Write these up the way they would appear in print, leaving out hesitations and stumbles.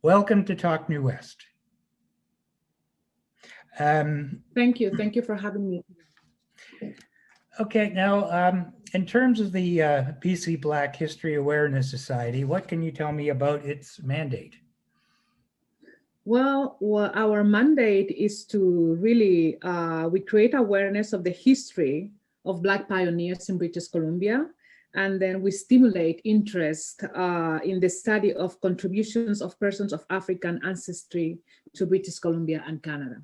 Welcome to Talk New West. Thank you. Thank you for having me. Okay, now in terms of the BC Black History Awareness Society, what can you tell me about its mandate? Well, our mandate is to really, we create awareness of the history of Black pioneers in British Columbia, and then we stimulate interest in the study of contributions of persons of African ancestry to British Columbia and Canada.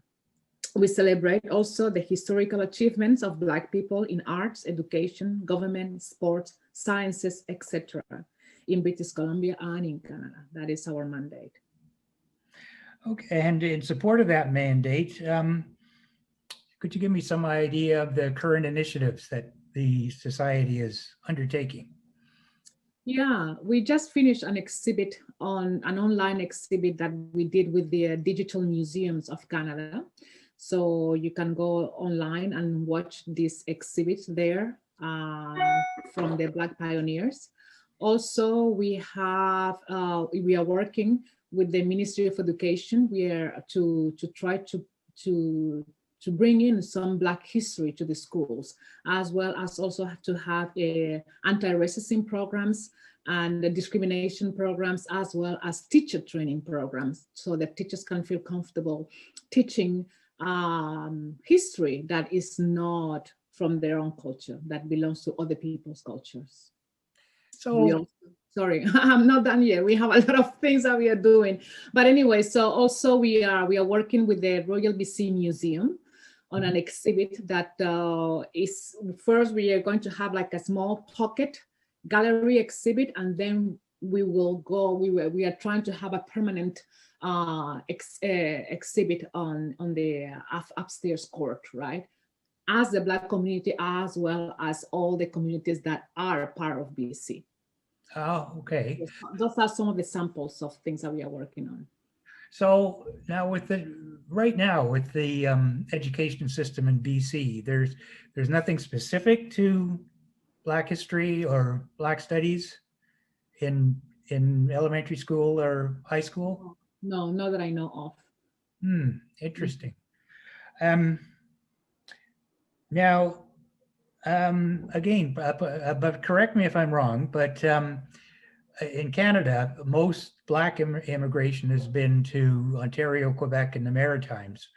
We celebrate also the historical achievements of Black people in arts, education, government, sports, sciences, etc. in British Columbia and in Canada. That is our mandate. Okay, and in support of that mandate, could you give me some idea of the current initiatives that the Society is undertaking? Yeah, we just finished an exhibit on an online exhibit that we did with the Digital Museums of Canada. So you can go online and watch this exhibit there from the Black pioneers. Also, we are working with the Ministry of Education. We are to try to bring in some Black history to the schools, as well as also to have anti-racism programs and the discrimination programs, as well as teacher training programs, so that teachers can feel comfortable teaching history that is not from their own culture, that belongs to other people's cultures. So sorry, I'm not done yet. We have a lot of things that we are doing. But anyway, so also we are working with the Royal BC Museum on an exhibit that is, first we are going to have like a small pocket gallery exhibit, and then we will go, we are trying to have a permanent exhibit on the upstairs court, right? As the Black community, as well as all the communities that are part of BC. Oh, okay. Those are some of the samples of things that we are working on. So now right now with the education system in BC, there's nothing specific to Black history or Black studies in elementary school or high school? No, not that I know of. Interesting. Now, again, but correct me if I'm wrong, but in Canada, most Black immigration has been to Ontario, Quebec, and the Maritimes.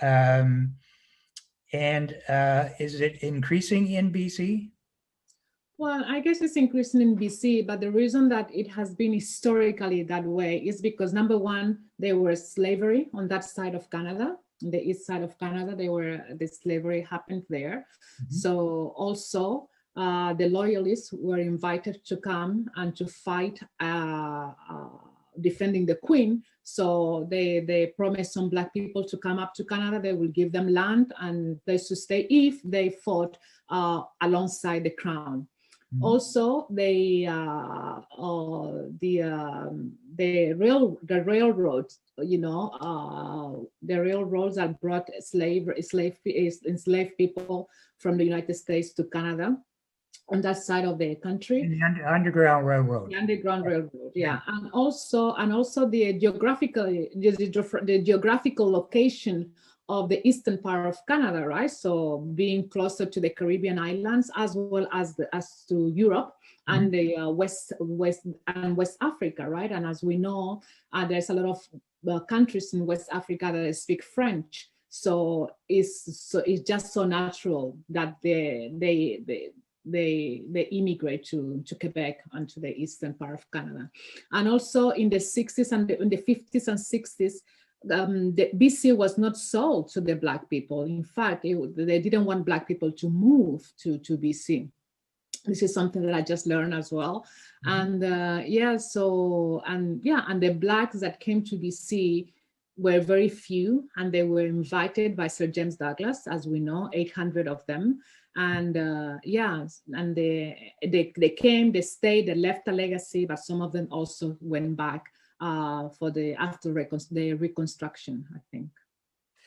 And is it increasing in BC? Well, I guess it's increasing in BC, but the reason that it has been historically that way is because, number one, there was slavery on that side of Canada, on the east side of Canada. The slavery happened there. So also the loyalists were invited to come and to fight defending the Queen. So they promised some Black people to come up to Canada. They will give them land and place to stay if they fought alongside the Crown. Also, the railroads, the railroads that brought enslaved people from the United States to Canada on that side of the country. In the Underground Railroad. The Underground Railroad, yeah. And also the geographical location of the eastern part of Canada, right? So being closer to the Caribbean islands, as well as to Europe and the West Africa, right? And as we know, there's a lot of countries in West Africa that speak French. So it's just so natural that they immigrate to Quebec and to the eastern part of Canada. And also in the 60s and in the 50s and 60s, the BC was not sold to the Black people. In fact, they didn't want Black people to move to BC. This is something that I just learned as well. And and the Blacks that came to BC were very few, and they were invited by Sir James Douglas, as we know, 800 of them. And and they came, they stayed, they left a legacy, but some of them also went back for the reconstruction, I think.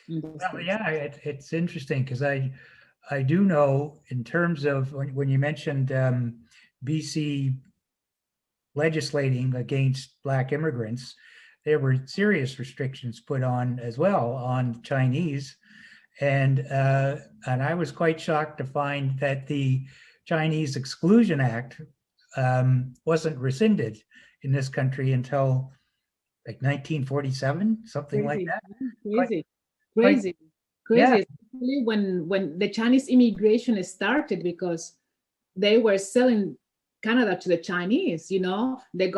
Well, yeah, it's interesting because I do know in terms of when you mentioned BC legislating against Black immigrants, there were serious restrictions put on as well on Chinese. And I was quite shocked to find that the Chinese Exclusion Act wasn't rescinded in this country until like 1947, something like Crazy, that. crazy, Quite, crazy, yeah. crazy. Especially when the Chinese immigration started, because they were selling Canada to the Chinese. You know, the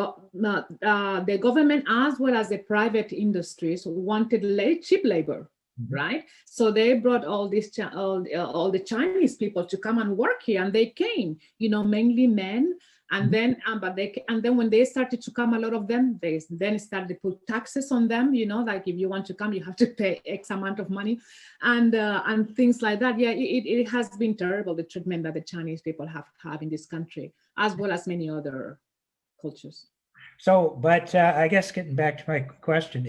government as well as the private industries wanted cheap labor, Mhm. right? So they brought all all the Chinese people to come and work here, and they came. You know, mainly men. And Mhm. then, and then when they started to come, a lot of them, they then started to put taxes on them. You know, like if you want to come, you have to pay X amount of money, and things like that. Yeah, it has been terrible, the treatment that the Chinese people have in this country, as well as many other cultures. So, but I guess getting back to my question,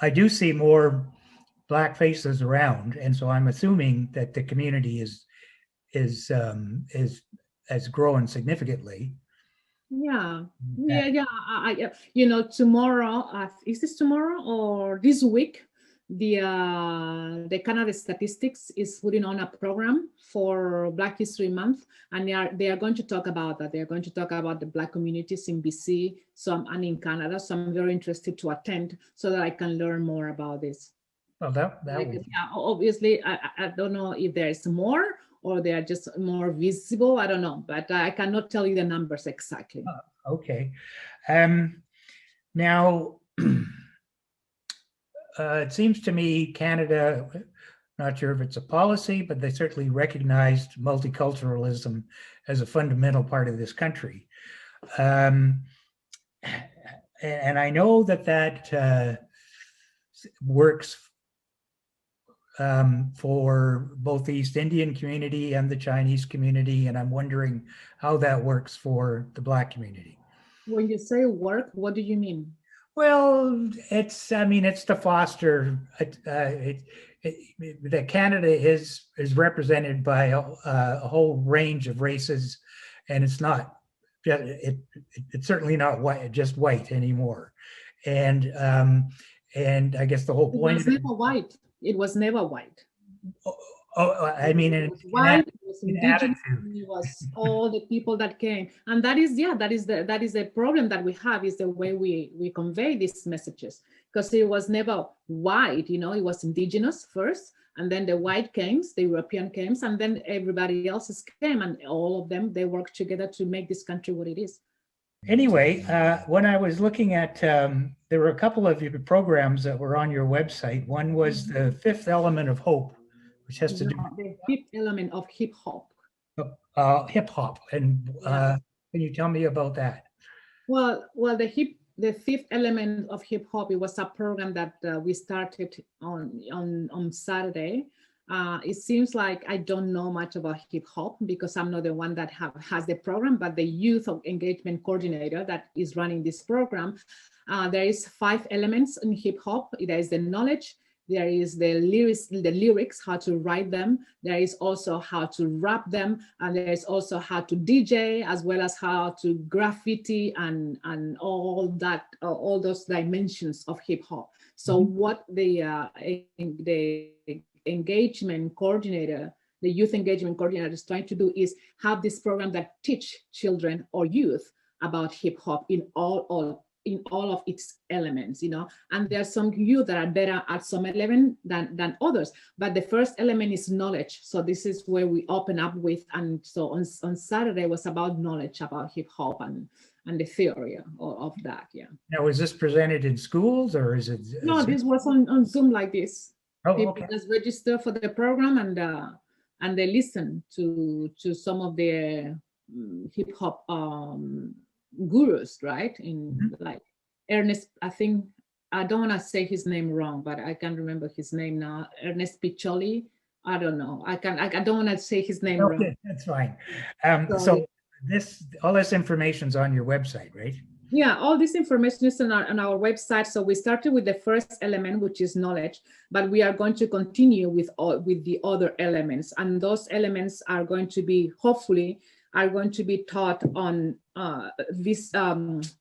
I do see more black faces around, and so I'm assuming that the community is has grown significantly. Yeah, yeah. You know, tomorrow, is this tomorrow or this week? The Canada Statistics is putting on a program for Black History Month, and they are going to talk about that. They are going to talk about the Black communities in BC, and in Canada. So I'm very interested to attend so that I can learn more about this. Well, that Like, would yeah, obviously, I don't know if there's more or they are just more visible. I don't know, but I cannot tell you the numbers exactly. okay. Um, Now, it seems to me Canada, not sure if it's a policy, but they certainly recognized multiculturalism as a fundamental part of this country. Um, and I know that works for both the East Indian community and the Chinese community, and I'm wondering how that works for the Black community. When you say work, what do you mean? Well, I mean, it's to foster that Canada is represented by a whole range of races, and it's not, it's certainly not white, just white anymore. And and I guess the whole It point was of it, never white. It was never white. I mean, It was white, it was in indigenous, attitude. and it was all the people that came. And that is, yeah, that is the problem that we have, is the way we convey these messages. Because it was never white, you know, it was indigenous first, and then the white came, the European came, and then everybody else came, and all of them, they worked together to make this country what it is. Anyway, when I was looking at, there were a couple of your programs that were on your website. One was the fifth element of hope, which has to do No, the fifth element of hip hop. with hip hop. And Yeah. can you tell me about that? Well, the fifth element of hip hop. It was a program that we started on Saturday. It seems like I don't know much about hip hop because I'm not the one that has the program, but the youth engagement coordinator that is running this program. There is 5 elements in hip hop. There is the knowledge. There is the lyrics, how to write them. There is also how to rap them, and there is also how to DJ, as well as how to graffiti and all that, all those dimensions of hip hop. So what the engagement coordinator, the youth engagement coordinator, is trying to do is have this program that teach children or youth about hip hop in all of its elements, you know. And there are some youth that are better at some element than others. But the first element is knowledge. So this is where we open up with, and so on Saturday was about knowledge about hip hop and the theory of that. Yeah. Now, is this presented in schools or is it? No, this was on Zoom like this. Oh, People okay. just register for the program and they listen to some of the hip hop gurus, right? In like Ernest, I think, I don't want to say his name wrong, but I can't remember his name now. Ernest Picholi. I don't know. I don't want to say his name wrong. Okay, that's fine. So So all this information's on your website, right? yeah, all this information is on our website. So we started with the first element, which is knowledge, but we are going to continue with the other elements, and those elements are going to be hopefully are going to be taught on this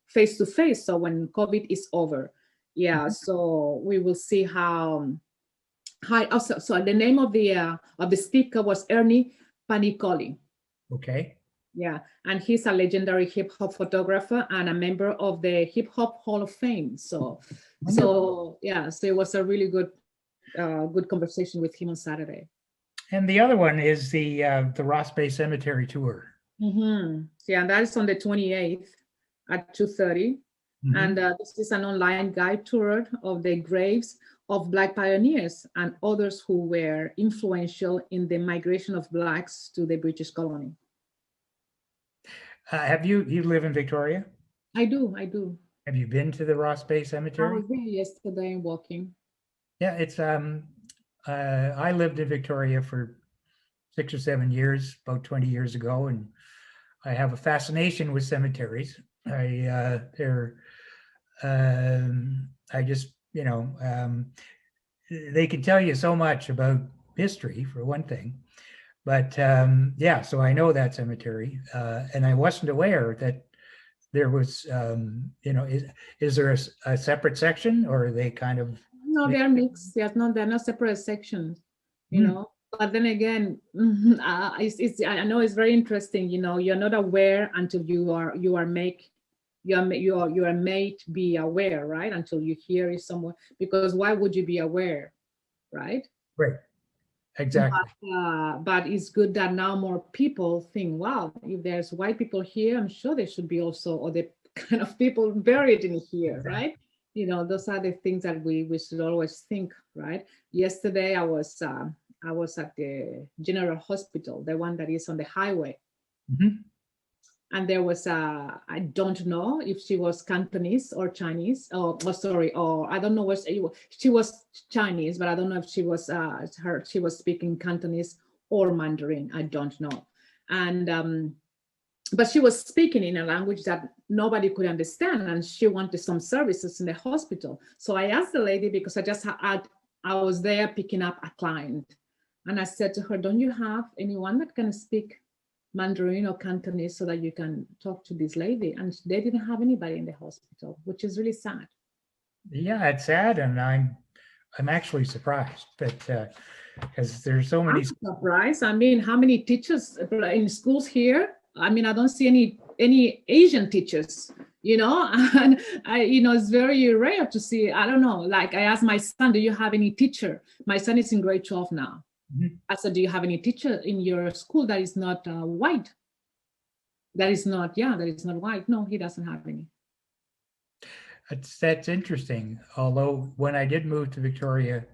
face-to-face. So when COVID is over, yeah. So we will see how. Hi. Also, so the name of the speaker was Ernie Panicoli. Okay. Yeah, and he's a legendary hip hop photographer and a member of the Hip Hop Hall of Fame. So yeah, so it was a really good good conversation with him on Saturday. And the other one is the Ross Bay Cemetery tour. Yeah, that is on the 28th at 2:30. And this is an online guide tour of the graves of Black pioneers and others who were influential in the migration of Blacks to the British colony. Have you live in Victoria? I do. Have you been to the Ross Bay I Cemetery? was there yesterday walking. Yeah, it's I lived in Victoria for 6 or 7 years, about 20 years ago, and I have a fascination with cemeteries. I just, they can tell you so much about history for one thing, but yeah, so I know that cemetery, and I wasn't aware that there was, is there a separate section, or are they kind of? No, they're mixed. They're not separate sections, you know. But then again, I know it's very interesting. You know, you're not aware until you are made be aware, right? Until you hear it somewhere. Because why would you be aware, right? Right. Exactly. But it's good that now more people think, wow, if there's white people here, I'm sure there should be also other kind of people buried in here, right? You know, those are the things that we should always think, right? Yesterday, I was at the General Hospital, the one that is on the highway. And there was I don't know if she was Cantonese or Chinese, or I don't know what she was Chinese, but I don't know if she was she was speaking Cantonese or Mandarin. I don't know. And but she was speaking in a language that nobody could understand, and she wanted some services in the hospital. So I asked the lady, because I was there picking up a client, and I said to her, "Don't you have anyone that can speak Mandarin or Cantonese so that you can talk to this lady?" And they didn't have anybody in the hospital, which is really sad. Yeah, it's sad, and I'm actually surprised, but because there's so many. I'm surprised. I mean, how many teachers in schools here? I mean, I don't see any Asian teachers, you know, and it's very rare to see. I don't know. Like, I asked my son, "Do you have any teacher?" My son is in grade 12 now. I said, "Do you have any teacher in your school that is not white?" That is not white. No, he doesn't have any. That's interesting. Although when I did move to Victoria,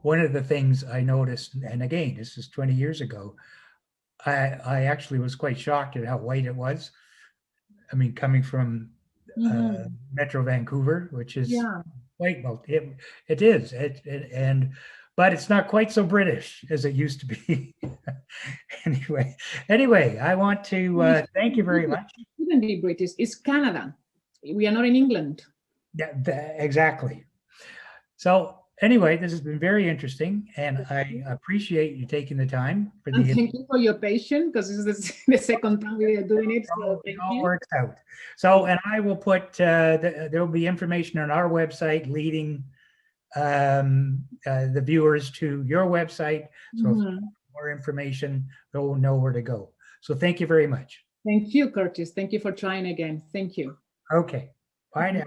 one of the things I noticed, and again, this is 20 years ago, I actually was quite shocked at how white it was. I mean, coming from Metro Vancouver, which is white, well, it is, but it's not quite so British as it used to be. Anyway, I want to thank you very much. It shouldn't be British. It's Canada. We are not in England. Yeah, exactly. So anyway, this has been very interesting, and I appreciate you taking the time for the. Thank you for your patience, because this is the second time we are doing it. So it all works out. So, and I will put there will be information on our website leading the viewers to your website. So, if more information, they'll know where to go. So, thank you very much. Thank you, Curtis. Thank you for trying again. Thank you. Okay. Bye now.